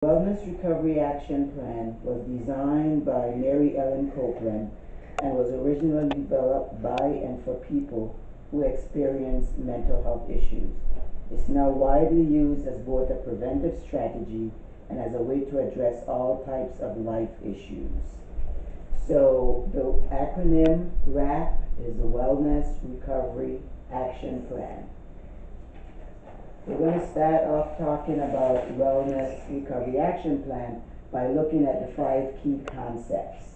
Wellness Recovery Action Plan was designed by Mary Ellen Copeland and was originally developed by and for people who experience mental health issues. It's now widely used as both a preventive strategy and as a way to address all types of life issues. So the acronym WRAP is the Wellness Recovery Action Plan. We're going to start off talking about Wellness Recovery Action Plan by looking at the 5 key concepts.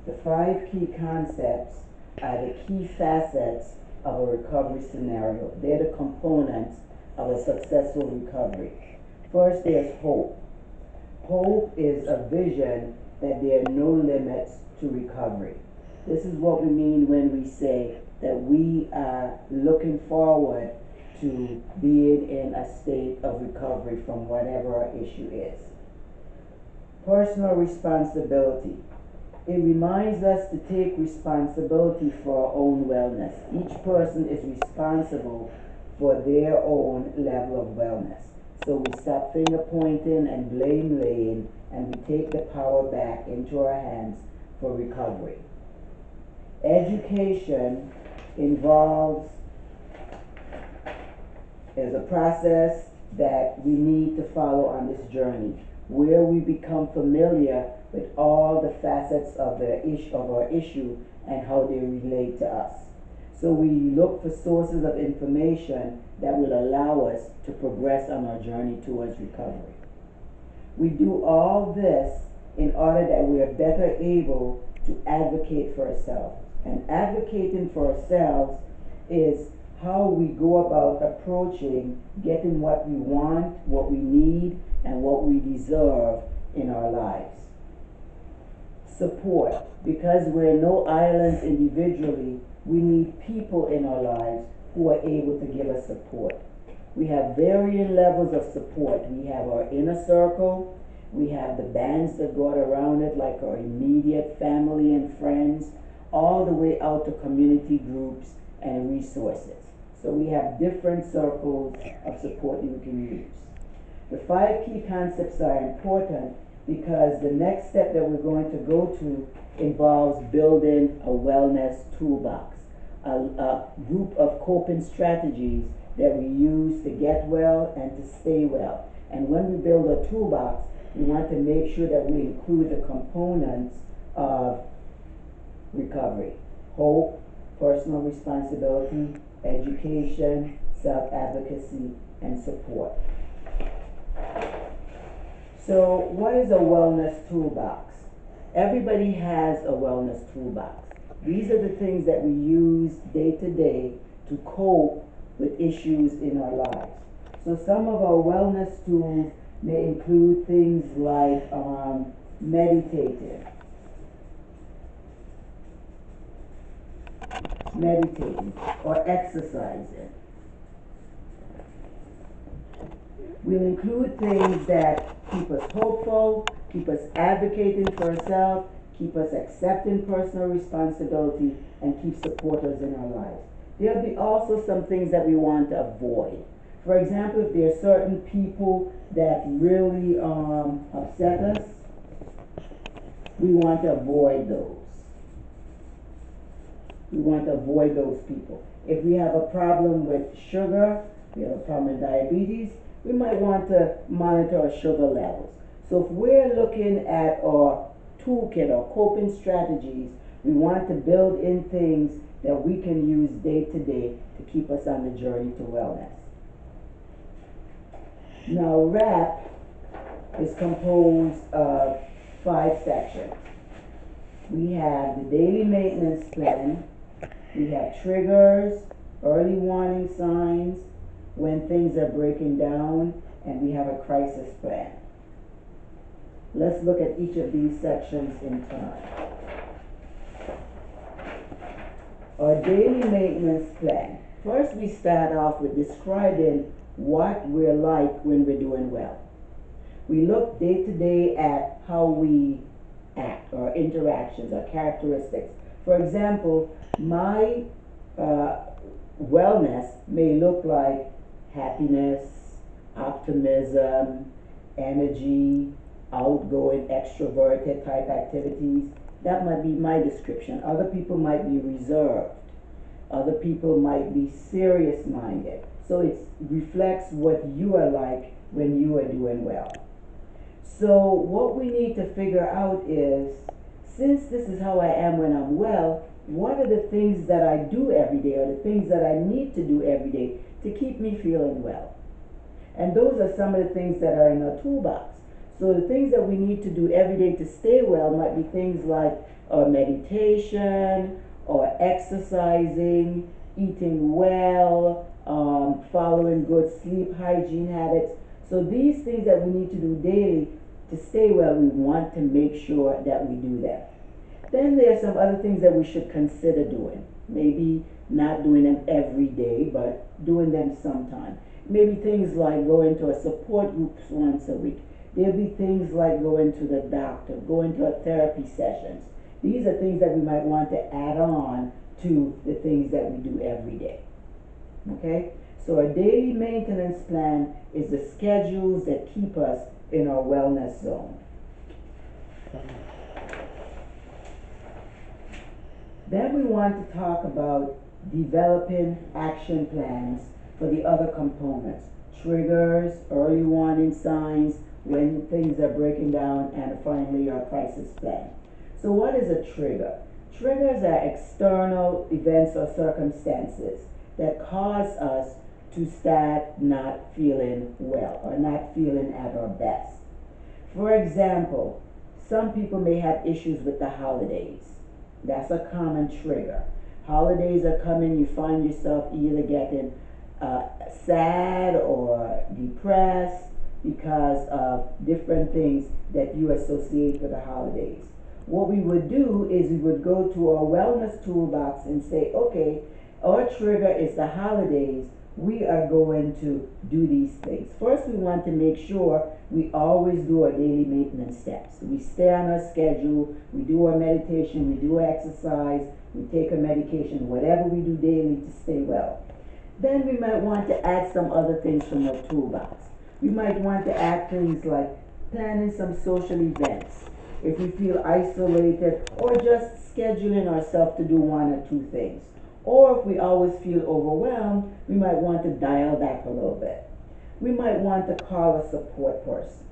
The 5 key concepts are the key facets of a recovery scenario. They're the components of a successful recovery. First, there's hope. Hope is a vision that there are no limits to recovery. This is what we mean when we say that we are looking forward to being in a state of recovery from whatever our issue is. Personal responsibility. It reminds us to take responsibility for our own wellness. Each person is responsible for their own level of wellness. So we stop finger pointing and blame laying, and we take the power back into our hands for recovery. Education involves is a process that we need to follow on this journey, where we become familiar with all the facets of our issue and how they relate to us. So we look for sources of information that will allow us to progress on our journey towards recovery. We do all this in order that we are better able to advocate for ourselves. And advocating for ourselves is how we go about approaching getting what we want, what we need, and what we deserve in our lives. Support. Because we're no islands individually, we need people in our lives who are able to give us support. We have varying levels of support. We have our inner circle, we have the bands that go around it, like our immediate family and friends, all the way out to community groups and resources. So we have different circles of support that we can use. The 5 key concepts are important because the next step that we're going to go to involves building a wellness toolbox, a group of coping strategies that we use to get well and to stay well. And when we build a toolbox, we want to make sure that we include the components of recovery: hope, personal responsibility, education, self-advocacy, and support. So what is a wellness toolbox? Everybody has a wellness toolbox. These are the things that we use day to day to cope with issues in our lives. So some of our wellness tools may include things like meditating, or exercising. We'll include things that keep us hopeful, keep us advocating for ourselves, keep us accepting personal responsibility, and keep supporters in our lives. There'll be also some things that we want to avoid. For example, if there are certain people that really upset us, we want to avoid those. We want to avoid those people. If we have a problem with sugar, we have a problem with diabetes, we might want to monitor our sugar levels. So if we're looking at our toolkit or coping strategies, we want to build in things that we can use day to day to keep us on the journey to wellness. Now, WRAP is composed of 5 sections. We have the daily maintenance plan, we have triggers, early warning signs, when things are breaking down, and we have a crisis plan. Let's look at each of these sections in turn. Our daily maintenance plan. First, we start off with describing what we're like when we're doing well. We look day to day at how we act, our interactions, our characteristics. For example, my wellness may look like happiness, optimism, energy, outgoing, extroverted type activities. That might be my description. Other people might be reserved. Other people might be serious minded. So it reflects what you are like when you are doing well. So what we need to figure out is, since this is how I am when I'm well, what are the things that I do every day, or the things that I need to do every day to keep me feeling well? And those are some of the things that are in our toolbox. So the things that we need to do every day to stay well might be things like meditation, or exercising, eating well, following good sleep hygiene habits. So these things that we need to do daily to stay well, we want to make sure that we do that. Then there are some other things that we should consider doing. Maybe not doing them every day, but doing them sometime. Maybe things like going to a support group once a week. There'll be things like going to the doctor, going to a therapy sessions. These are things that we might want to add on to the things that we do every day. Okay? So a daily maintenance plan is the schedules that keep us in our wellness zone. Then we want to talk about developing action plans for the other components. Triggers, early warning signs, when things are breaking down, and finally our crisis plan. So what is a trigger? Triggers are external events or circumstances that cause us to start not feeling well or not feeling at our best. For example, some people may have issues with the holidays. That's a common trigger. Holidays are coming, you find yourself either getting sad or depressed because of different things that you associate with the holidays. What we would do is we would go to our wellness toolbox and say, okay, our trigger is the holidays. We are going to do these things. First, we want to make sure we always do our daily maintenance steps. We stay on our schedule, we do our meditation, we do our exercise, we take our medication, whatever we do daily to stay well. Then we might want to add some other things from our toolbox. We might want to add things like planning some social events if we feel isolated, or just scheduling ourselves to do one or two things. Or if we always feel overwhelmed, we might want to dial back a little bit. We might want to call a support person.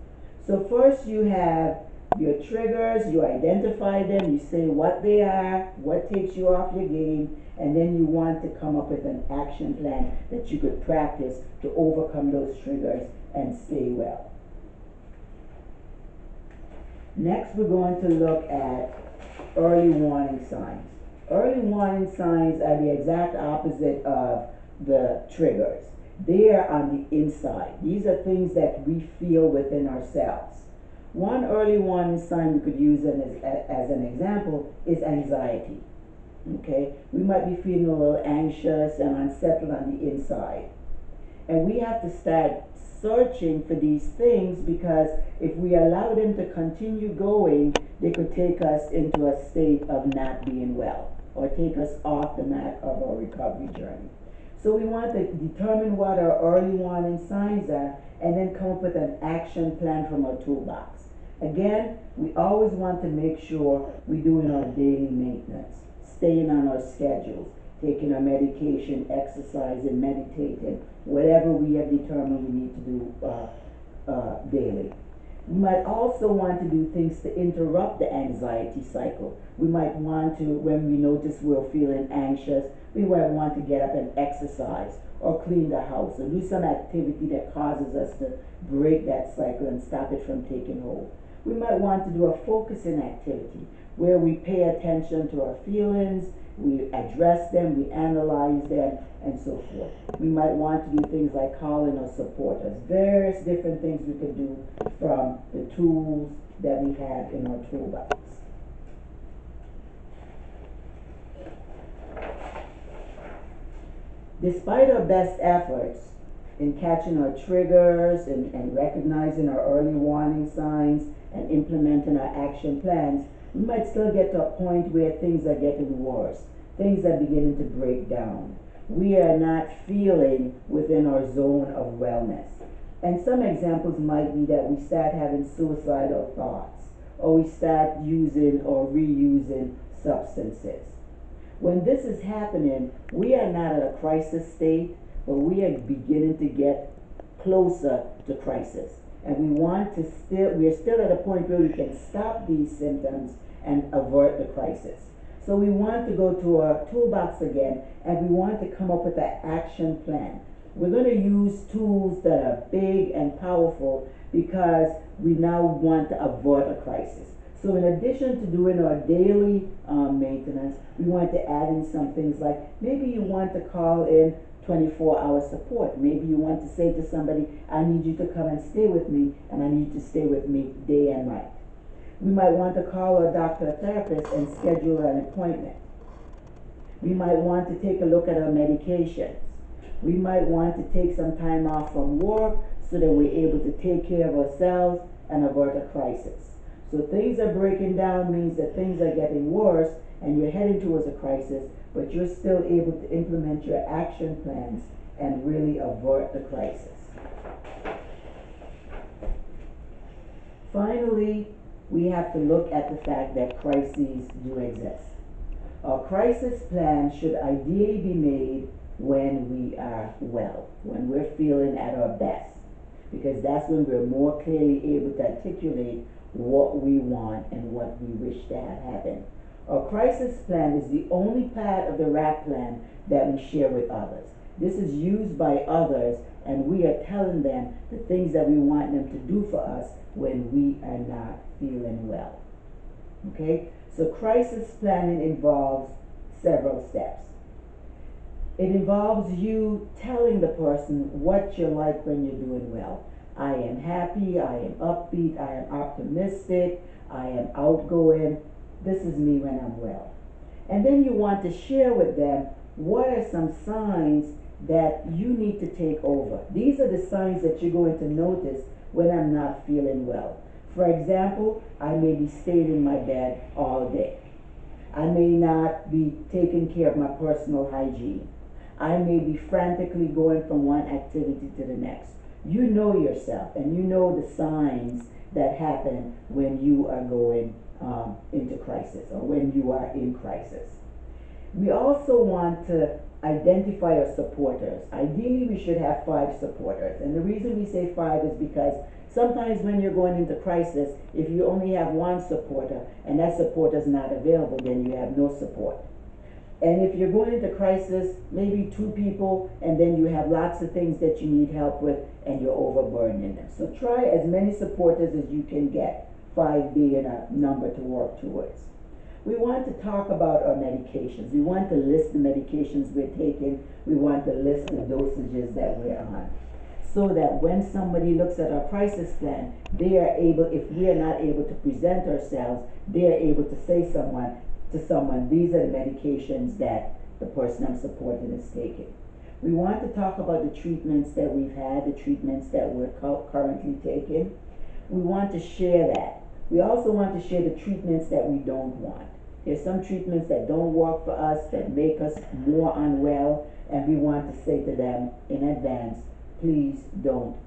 So first you have your triggers, you identify them, you say what they are, what takes you off your game, and then you want to come up with an action plan that you could practice to overcome those triggers and stay well. Next, we're going to look at early warning signs. Early warning signs are the exact opposite of the triggers. They are on the inside. These are things that we feel within ourselves. One early warning sign we could use as an example is anxiety. Okay? We might be feeling a little anxious and unsettled on the inside. And we have to start searching for these things, because if we allow them to continue going, they could take us into a state of not being well, or take us off the mat of our recovery journey. So we want to determine what our early warning signs are, and then come up with an action plan from our toolbox. Again, we always want to make sure we're doing our daily maintenance, staying on our schedules, taking our medication, exercising, meditating, whatever we have determined we need to do daily. We might also want to do things to interrupt the anxiety cycle. We might want to, when we notice we're feeling anxious, we might want to get up and exercise, or clean the house, or do some activity that causes us to break that cycle and stop it from taking hold. We might want to do a focusing activity where we pay attention to our feelings, we address them, we analyze them, and so forth. We might want to do things like calling our supporters. Various different things we can do from the tools that we have in our toolbox. Despite our best efforts in catching our triggers and recognizing our early warning signs and implementing our action plans, we might still get to a point where things are getting worse. Things are beginning to break down. We are not feeling within our zone of wellness. And some examples might be that we start having suicidal thoughts, or we start using or reusing substances. When this is happening, we are not at a crisis state, but we are beginning to get closer to crisis. And we are still at a point where we can stop these symptoms and avert the crisis. So we want to go to our toolbox again, and we want to come up with an action plan. We're going to use tools that are big and powerful because we now want to avert a crisis. So in addition to doing our daily maintenance, we want to add in some things like maybe you want to call in 24-hour support. Maybe you want to say to somebody, I need you to come and stay with me, and I need you to stay with me day and night. We might want to call a doctor or therapist and schedule an appointment. We might want to take a look at our medications. We might want to take some time off from work so that we're able to take care of ourselves and avert a crisis. So things are breaking down means that things are getting worse and you're heading towards a crisis, but you're still able to implement your action plans and really avert the crisis. Finally, we have to look at the fact that crises do exist. A crisis plan should ideally be made when we are well, when we're feeling at our best, because that's when we're more clearly able to articulate what we want and what we wish to have happen. A crisis plan is the only part of the RAP plan that we share with others. This is used by others, and we are telling them the things that we want them to do for us when we are not feeling well. Okay? So crisis planning involves several steps. It involves you telling the person what you're like when you're doing well. I am happy, I am upbeat, I am optimistic, I am outgoing. This is me when I'm well. And then you want to share with them what are some signs that you need to take over. These are the signs that you're going to notice when I'm not feeling well. For example, I may be staying in my bed all day. I may not be taking care of my personal hygiene. I may be frantically going from one activity to the next. You know yourself, and you know the signs that happen when you are going into crisis, or when you are in crisis. We also want to identify our supporters. Ideally, we should have 5 supporters. And the reason we say 5 is because sometimes when you're going into crisis, if you only have 1 supporter and that supporter is not available, then you have no support. And if you're going into crisis, maybe 2 people, and then you have lots of things that you need help with, and you're overburdening them. So try as many supporters as you can get, 5 being a number to work towards. We want to talk about our medications. We want to list the medications we're taking. We want to list the dosages that we're on, so that when somebody looks at our crisis plan, they are able, if we are not able to present ourselves, they are able to say to someone, these are the medications that the person I'm supporting is taking. We want to talk about the treatments that we've had, the treatments that we're currently taking. We want to share that. We also want to share the treatments that we don't want. There's some treatments that don't work for us, that make us more unwell, and we want to say to them in advance, please don't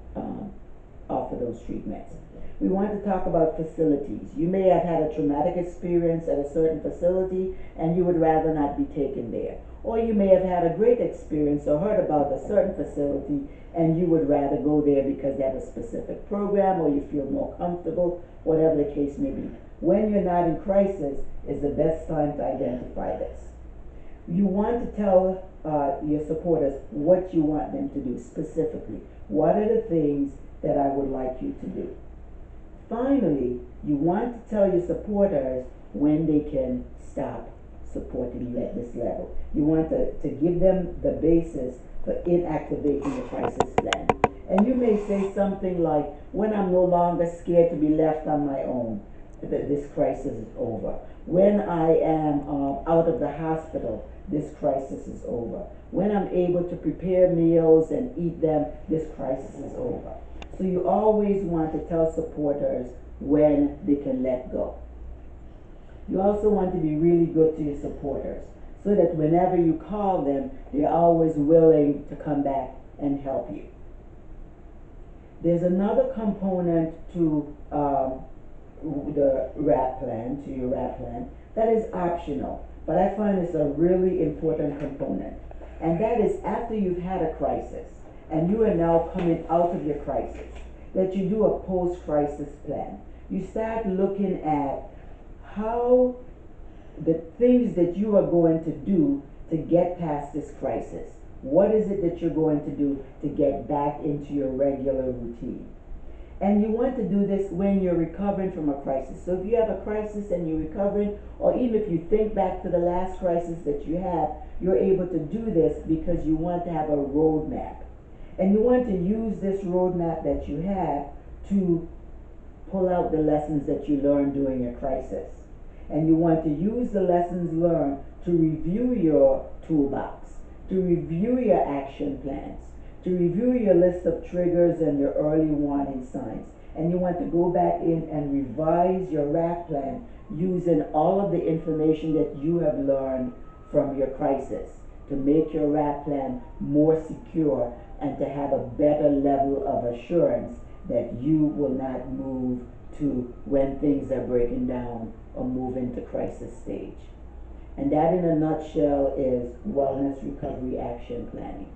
offer those treatments. We want to talk about facilities. You may have had a traumatic experience at a certain facility and you would rather not be taken there. Or you may have had a great experience or heard about a certain facility and you would rather go there because they have a specific program or you feel more comfortable, whatever the case may be. When you're not in crisis is the best time to identify this. You want to tell your supporters what you want them to do specifically. What are the things that I would like you to do? Finally, you want to tell your supporters when they can stop supporting you at this level. You want to give them the basis for inactivating the crisis plan. And you may say something like, when I'm no longer scared to be left on my own, this crisis is over. When I am out of the hospital, this crisis is over. When I'm able to prepare meals and eat them, this crisis is over. So you always want to tell supporters when they can let go. You also want to be really good to your supporters so that whenever you call them, they're always willing to come back and help you. There's another component to the RAP plan, to your RAP plan, that is optional, but I find it's a really important component. And that is after you've had a crisis and you are now coming out of your crisis, that you do a post-crisis plan. You start looking at how the things that you are going to do to get past this crisis. What is it that you're going to do to get back into your regular routine? And you want to do this when you're recovering from a crisis. So if you have a crisis and you're recovering, or even if you think back to the last crisis that you had, you're able to do this because you want to have a roadmap. And you want to use this roadmap that you have to pull out the lessons that you learned during your crisis. And you want to use the lessons learned to review your toolbox, to review your action plans, to review your list of triggers and your early warning signs. And you want to go back in and revise your RAP plan using all of the information that you have learned from your crisis to make your RAP plan more secure and to have a better level of assurance that you will not move to when things are breaking down or move into crisis stage. And that in a nutshell is wellness recovery action planning.